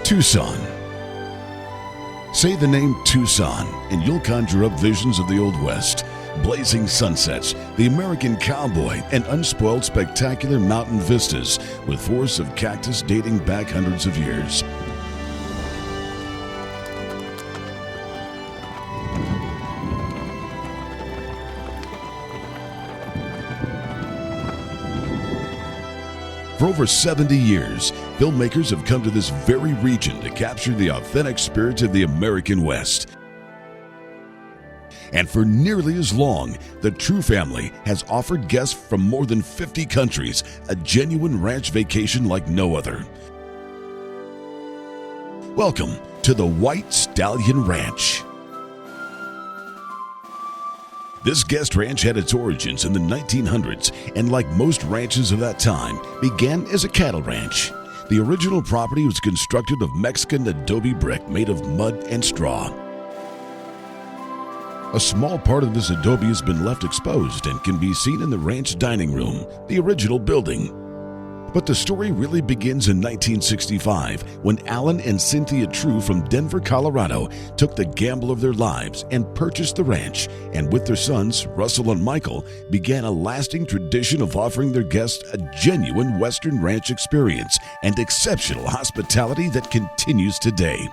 Tucson. Say the name Tucson and you'll conjure up visions of the Old West, blazing sunsets, the American cowboy, and unspoiled spectacular mountain vistas with forests of cactus dating back hundreds of years. For over 70 years, filmmakers have come to this very region to capture the authentic spirit of the American West. And for nearly as long, the True family has offered guests from more than 50 countries a genuine ranch vacation like no other. Welcome to the White Stallion Ranch. This guest ranch had its origins in the 1900s, and like most ranches of that time, began as a cattle ranch. The original property was constructed of Mexican adobe brick made of mud and straw. A small part of this adobe has been left exposed and can be seen in the ranch dining room, the original building. But the story really begins in 1965 when Alan and Cynthia True from Denver, Colorado took the gamble of their lives and purchased the ranch, and with their sons, Russell and Michael, began a lasting tradition of offering their guests a genuine Western ranch experience and exceptional hospitality that continues today.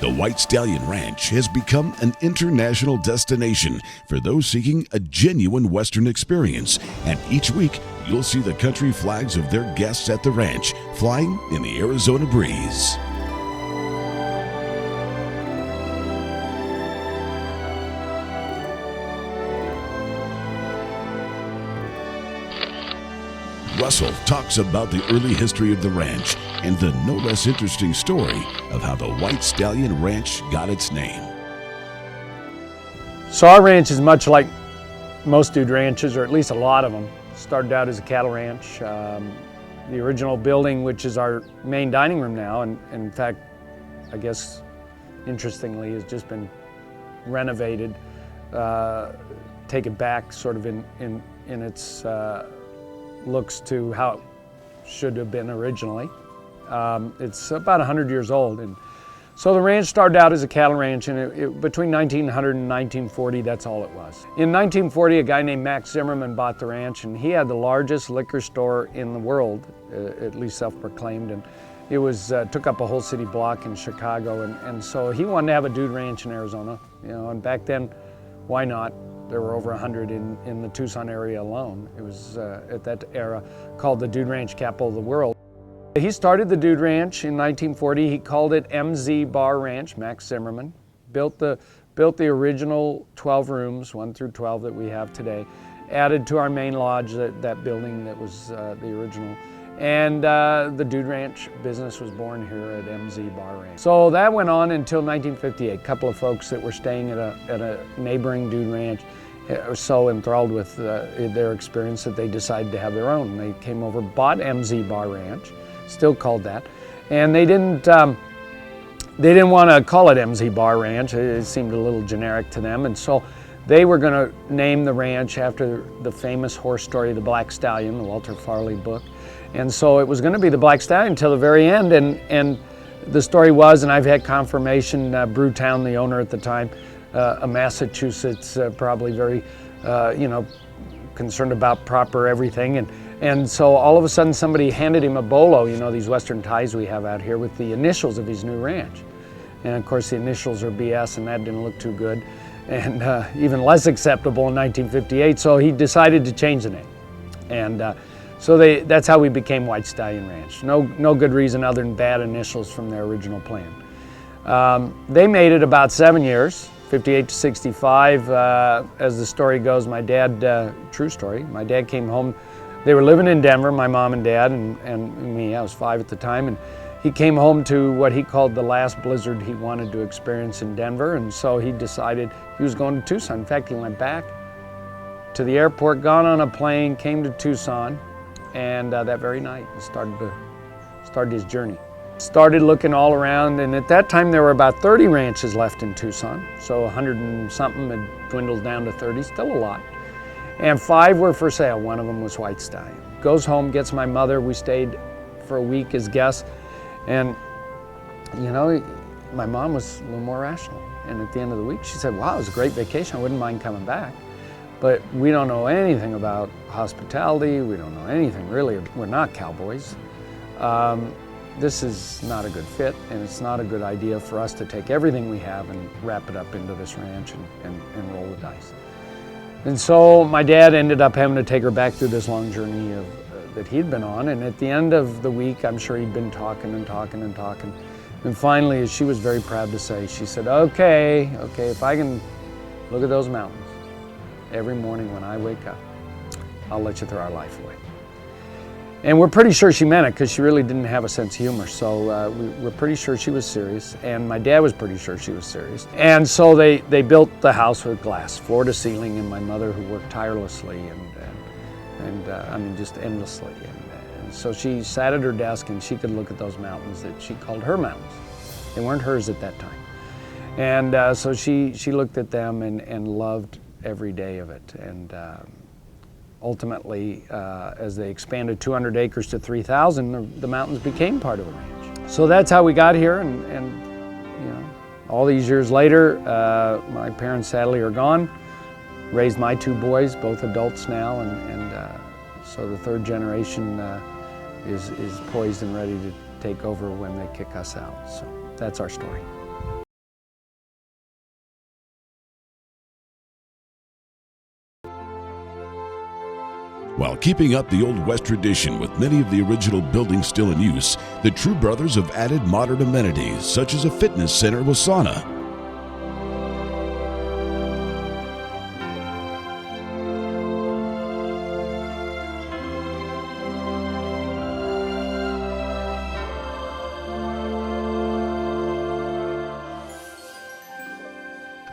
The White Stallion Ranch has become an international destination for those seeking a genuine Western experience, and each week you'll see the country flags of their guests at the ranch flying in the Arizona breeze. Russell talks about the early history of the ranch and the no less interesting story of how the White Stallion Ranch got its name. So our ranch is much like most dude ranches, or at least a lot of them. Started out as a cattle ranch. The original building, which is our main dining room now, and in fact, I guess interestingly, has just been renovated, taken back sort of in its looks to how it should have been originally. It's about 100 years old, and so the ranch started out as a cattle ranch, and between 1900 and 1940, that's all it was. In 1940, a guy named Max Zimmerman bought the ranch, and he had the largest liquor store in the world, at least self-proclaimed, and it was took up a whole city block in Chicago, and so he wanted to have a dude ranch in Arizona, you know, and back then, why not? There were over 100 in the Tucson area alone. It was at that era called the Dude Ranch capital of the world. He started the Dude Ranch in 1940. He called it MZ Bar Ranch, Max Zimmerman. Built the original 12 rooms, 1 through 12 that we have today. Added to our main lodge that building that was the original. And the Dude Ranch business was born here at MZ Bar Ranch. So that went on until 1958. A couple of folks that were staying at a neighboring Dude Ranch were so enthralled with their experience that they decided to have their own. They came over, bought MZ Bar Ranch, still called that, and they didn't want to call it MZ Bar Ranch. It seemed a little generic to them, and so they were going to name the ranch after the famous horse story, The Black Stallion, the Walter Farley book. And so it was going to be the Black Stallion until the very end, and the story was, and I've had confirmation, Brewtown, the owner at the time, a Massachusetts, probably very, concerned about proper everything, and so all of a sudden somebody handed him a bolo, you know, these Western ties we have out here with the initials of his new ranch. And of course the initials are BS, and that didn't look too good. and even less acceptable in 1958, so he decided to change the name. And so that's how we became White Stallion Ranch. No good reason other than bad initials from their original plan. They made it about 7 years, 58 to 65. As the story goes, my dad, true story, my dad came home. They were living in Denver, my mom and dad, and me. I was 5 at the time. And he came home to what he called the last blizzard he wanted to experience in Denver, and so he decided he was going to Tucson. In fact, he went back to the airport, got on a plane, came to Tucson, and that very night he started his journey. Started looking all around, and at that time there were about 30 ranches left in Tucson, so 100 and something had dwindled down to 30, still a lot. And 5 were for sale. One of them was White Stallion. Goes home, gets my mother. We stayed for a week as guests. And, you know, my mom was a little more rational. And at the end of the week, she said, wow, it was a great vacation. I wouldn't mind coming back. But we don't know anything about hospitality. We don't know anything, really. We're not cowboys. This is not a good fit, and it's not a good idea for us to take everything we have and wrap it up into this ranch and roll the dice. And so my dad ended up having to take her back through this long journey that he'd been on, and at the end of the week, I'm sure he'd been talking and talking and talking. And finally, as she was very proud to say, she said, okay, if I can look at those mountains every morning when I wake up, I'll let you throw our life away. And we're pretty sure she meant it, because she really didn't have a sense of humor. So we're pretty sure she was serious, and my dad was pretty sure she was serious. And so they built the house with glass, floor to ceiling, and my mother, who worked tirelessly and I mean, just endlessly. And so she sat at her desk, and she could look at those mountains that she called her mountains. They weren't hers at that time. And so she looked at them and loved every day of it. And ultimately, as they expanded 200 acres to 3,000, the mountains became part of the ranch. So that's how we got here, and you know, all these years later, my parents sadly are gone. Raised my 2 boys, both adults now, and so the 3rd generation is poised and ready to take over when they kick us out. So that's our story. While keeping up the Old West tradition with many of the original buildings still in use, the True Brothers have added modern amenities such as a fitness center with sauna,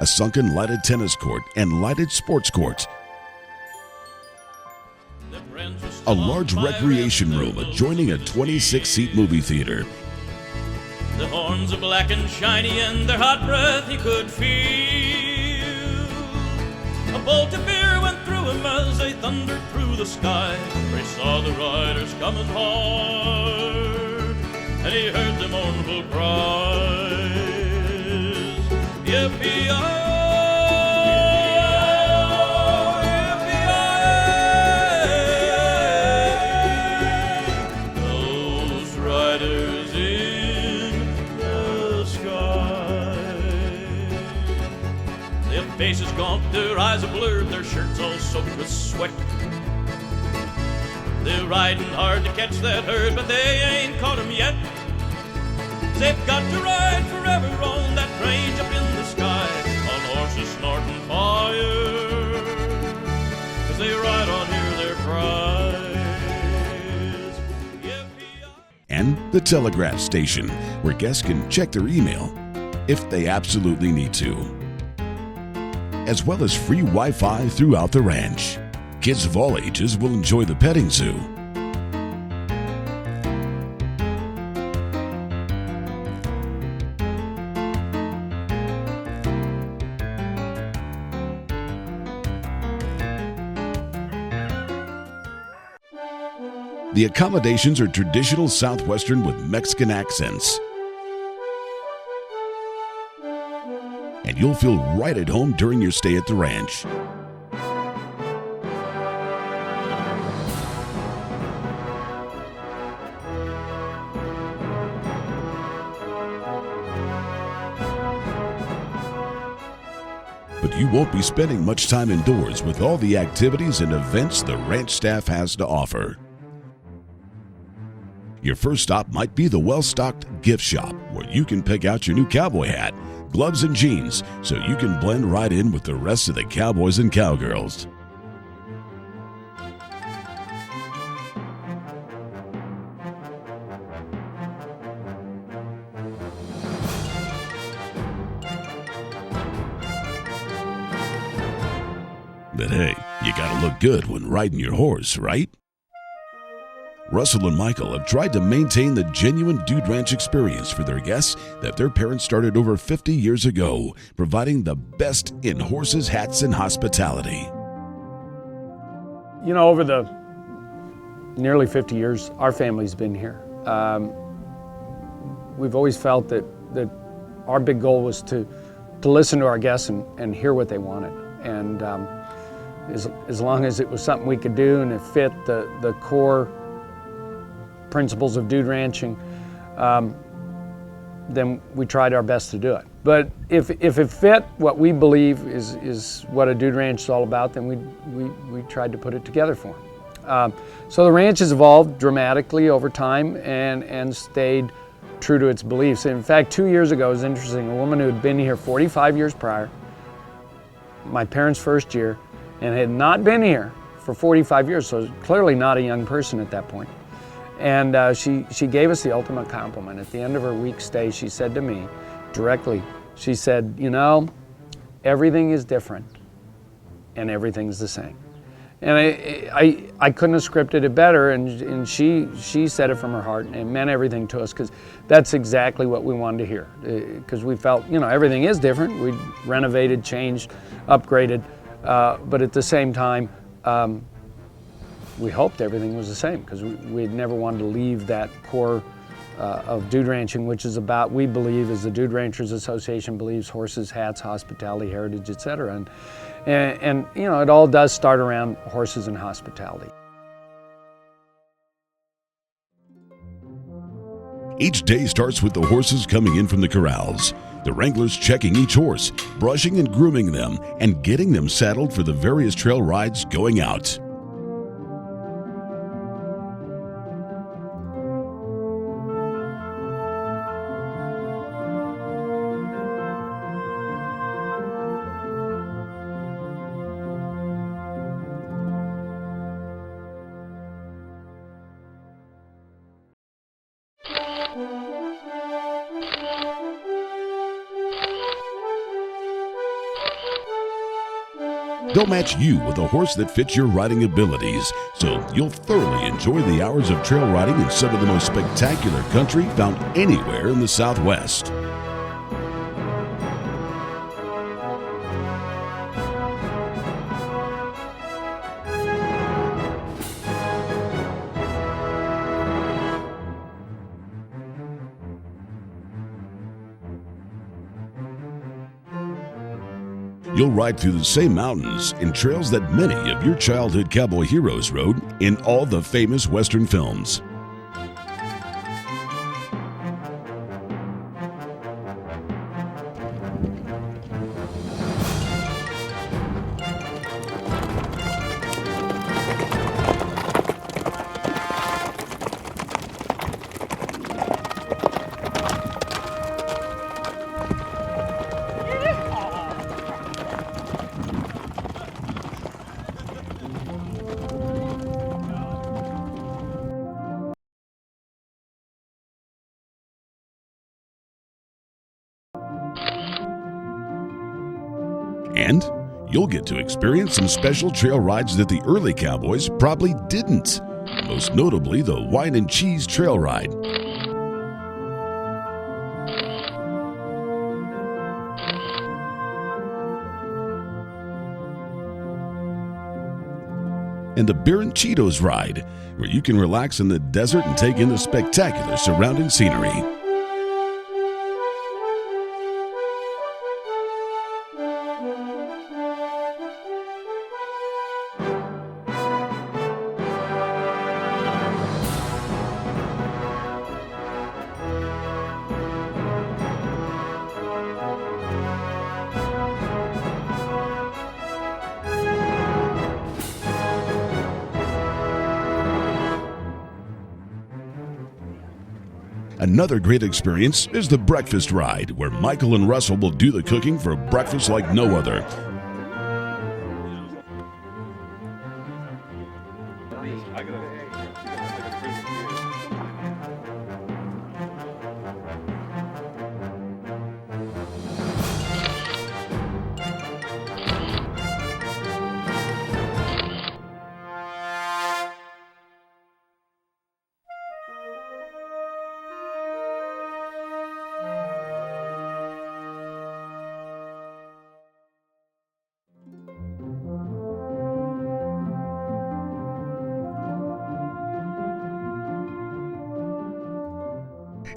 a sunken lighted tennis court and lighted sports court, a large recreation room adjoining a 26-seat movie theater, the horns are black and shiny and their hot breath he could feel. A bolt of beer went through him as they thundered through the sky, for he saw the riders coming hard, and he heard the mournful cries, yippee-yi-yi. Faces gaunt, their eyes are blurred, their shirts all soaked with sweat. They're riding hard to catch that herd, but they ain't caught 'em yet. They've got to ride forever on that range up in the sky, on horses snorting fire, as they ride on, hear their cries. And the telegraph station, where guests can check their email if they absolutely need to, as well as free Wi-Fi throughout the ranch. Kids of all ages will enjoy the petting zoo. The accommodations are traditional Southwestern with Mexican accents, and you'll feel right at home during your stay at the ranch. but you won't be spending much time indoors with all the activities and events the ranch staff has to offer. Your first stop might be the well-stocked gift shop, where you can pick out your new cowboy hat, gloves, and jeans so you can blend right in with the rest of the cowboys and cowgirls. But hey, you gotta look good when riding your horse, right? Russell and Michael have tried to maintain the genuine Dude Ranch experience for their guests that their parents started over 50 years ago, providing the best in horses, hats, and hospitality. You know, over the nearly 50 years our family's been here, we've always felt that our big goal was to listen to our guests and hear what they wanted. And as long as it was something we could do and it fit the core principles of dude ranching, then we tried our best to do it. But if it fit what we believe is what a dude ranch is all about, then we tried to put it together for them. So the ranch has evolved dramatically over time and stayed true to its beliefs. In fact, 2 years ago, it was interesting, a woman who had been here 45 years prior, my parents' first year, and had not been here for 45 years, so clearly not a young person at that point. And she gave us the ultimate compliment. At the end of her week stay, she said to me directly, she said, you know, everything is different and everything's the same. And I couldn't have scripted it better, and she said it from her heart, and it meant everything to us, because that's exactly what we wanted to hear. Because we felt, you know, everything is different. We renovated, changed, upgraded, but at the same time, we hoped everything was the same, because we had never wanted to leave that core of dude ranching, which is about, we believe, as the Dude Ranchers Association believes, horses, hats, hospitality, heritage, etc. And you know, it all does start around horses and hospitality. Each day starts with the horses coming in from the corrals. The wranglers checking each horse, brushing and grooming them, and getting them saddled for the various trail rides going out. They'll match you with a horse that fits your riding abilities, so you'll thoroughly enjoy the hours of trail riding in some of the most spectacular country found anywhere in the Southwest. You'll ride through the same mountains and trails that many of your childhood cowboy heroes rode in all the famous Western films. And you'll get to experience some special trail rides that the early cowboys probably didn't, most notably the Wine and Cheese Trail Ride. And the Beer and Cheetos Ride, where you can relax in the desert and take in the spectacular surrounding scenery. Another great experience is the breakfast ride, where Michael and Russell will do the cooking for breakfast like no other.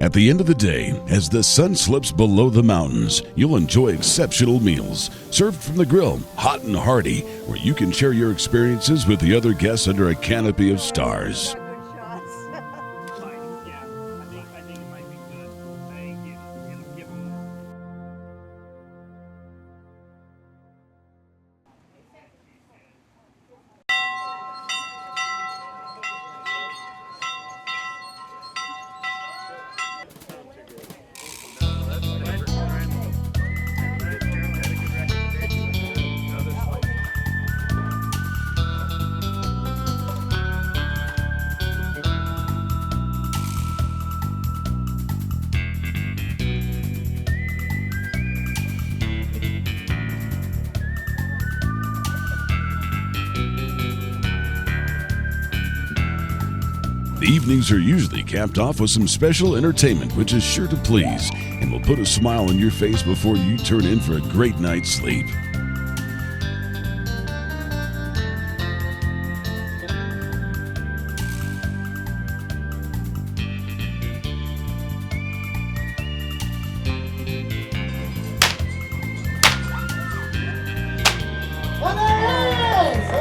At the end of the day, as the sun slips below the mountains, you'll enjoy exceptional meals served from the grill, hot and hearty, where you can share your experiences with the other guests under a canopy of stars. The evenings are usually capped off with some special entertainment, which is sure to please and will put a smile on your face before you turn in for a great night's sleep.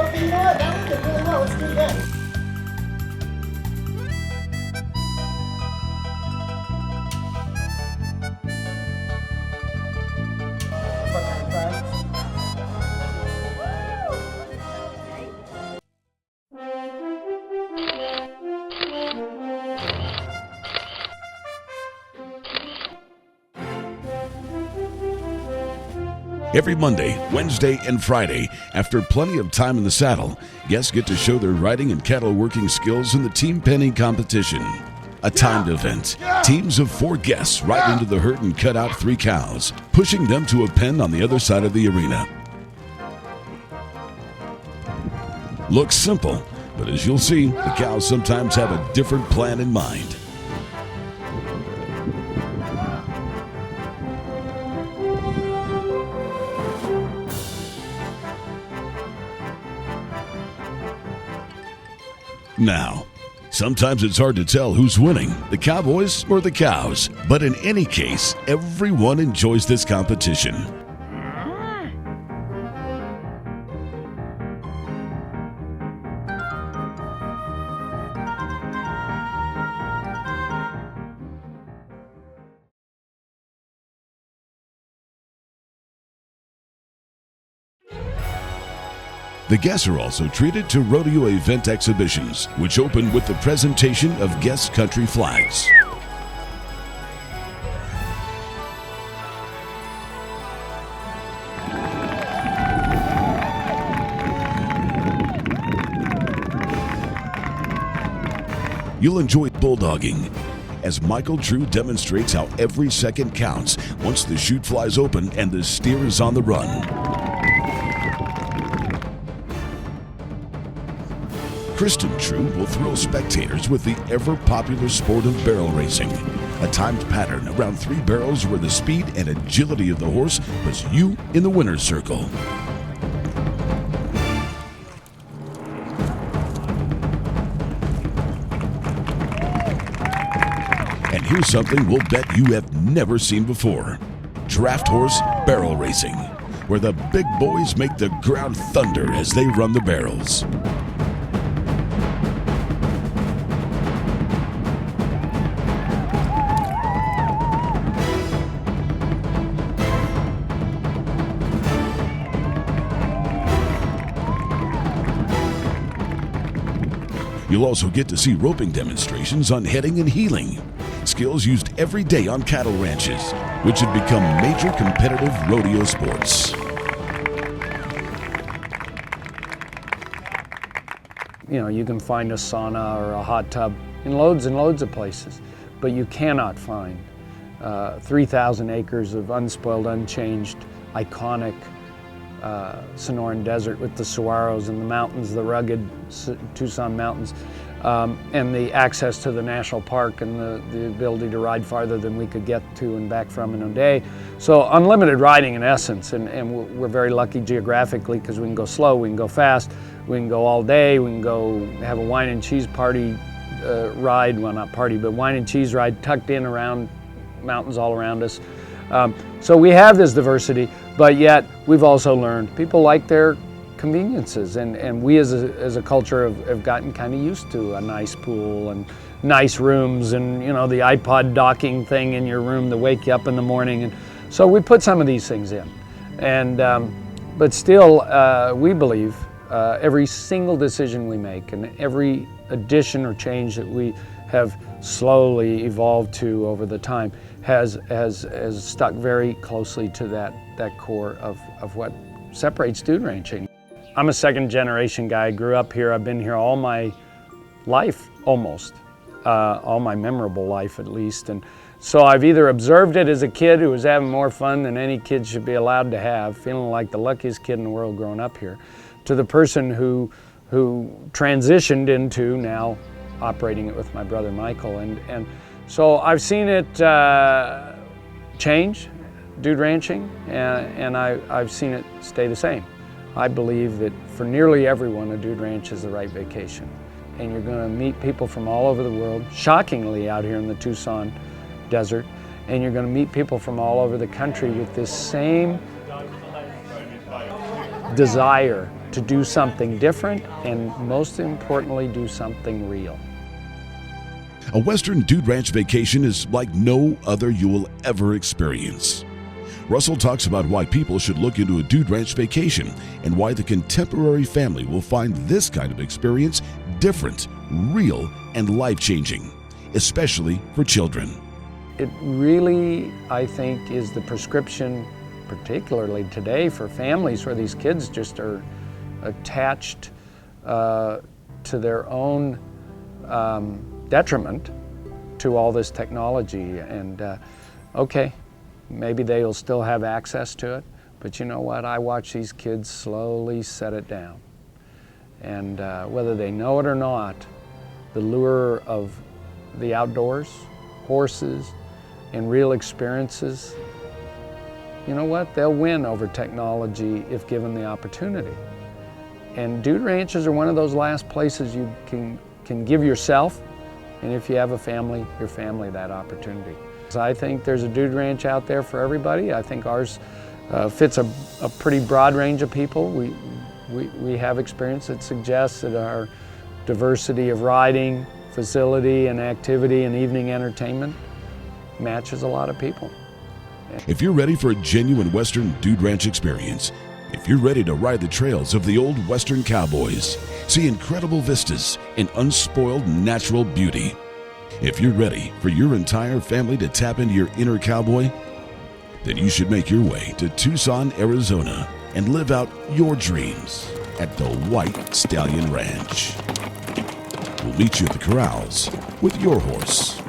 Okay, you know what? That went really well. Let's do it again. Every Monday, Wednesday, and Friday, after plenty of time in the saddle, guests get to show their riding and cattle working skills in the team penning competition. A timed event. Teams of 4 guests ride into the herd and cut out 3 cows, pushing them to a pen on the other side of the arena. Looks simple, but as you'll see, the cows sometimes have a different plan in mind. Now, sometimes it's hard to tell who's winning, the cowboys or the cows. But in any case, everyone enjoys this competition. The guests are also treated to rodeo event exhibitions, which open with the presentation of guest country flags. You'll enjoy bulldogging, as Michael Drew demonstrates how every second counts once the chute flies open and the steer is on the run. Kristen True will thrill spectators with the ever-popular sport of barrel racing, a timed pattern around 3 barrels where the speed and agility of the horse puts you in the winner's circle. And here's something we'll bet you have never seen before: draft horse barrel racing, where the big boys make the ground thunder as they run the barrels. You'll also get to see roping demonstrations on heading and heeling. skills used every day on cattle ranches, which had become major competitive rodeo sports. You know, you can find a sauna or a hot tub in loads and loads of places, but you cannot find 3,000 acres of unspoiled, unchanged, iconic Sonoran desert with the saguaros and the mountains, the rugged Tucson mountains, and the access to the national park and the ability to ride farther than we could get to and back from in a day. So unlimited riding in essence, and we're very lucky geographically because we can go slow, we can go fast, we can go all day, we can go have a wine and cheese party ride, well not party, but wine and cheese ride tucked in around mountains all around us. So we have this diversity, but yet we've also learned people like their conveniences, and we as a culture have gotten kind of used to a nice pool and nice rooms and, you know, the iPod docking thing in your room to wake you up in the morning. And so we put some of these things in. And, but still, we believe every single decision we make and every addition or change that we have slowly evolved to over the time has stuck very closely to that core of what separates dude ranching. I'm a second generation guy. I grew up here. I've been here all my life, almost, all my memorable life at least. And so I've either observed it as a kid who was having more fun than any kid should be allowed to have, feeling like the luckiest kid in the world growing up here, to the person who transitioned into now operating it with my brother Michael. And so I've seen it change, dude ranching, and I've seen it stay the same. I believe that for nearly everyone, a dude ranch is the right vacation. And you're going to meet people from all over the world, shockingly out here in the Tucson desert, and you're going to meet people from all over the country with this same desire to do something different and, most importantly, do something real. A Western dude ranch vacation is like no other you will ever experience. Russell talks about why people should look into a dude ranch vacation and why the contemporary family will find this kind of experience different, real, and life-changing, especially for children. It really, I think, is the prescription, particularly today, for families where these kids just are attached to their own detriment to all this technology. And okay, maybe they'll still have access to it, but you know what? I watch these kids slowly set it down. And whether they know it or not, the lure of the outdoors, horses, and real experiences, you know what? They'll win over technology if given the opportunity. And dude ranches are one of those last places you can give yourself, and if you have a family, your family that opportunity. So I think there's a dude ranch out there for everybody. I think ours fits a pretty broad range of people. We have experience that suggests that our diversity of riding, facility, and activity and evening entertainment matches a lot of people. If you're ready for a genuine Western dude ranch experience, if you're ready to ride the trails of the old Western cowboys, see incredible vistas and unspoiled natural beauty, if you're ready for your entire family to tap into your inner cowboy, then you should make your way to Tucson, Arizona and live out your dreams at the White Stallion Ranch. We'll meet you at the corrals with your horse.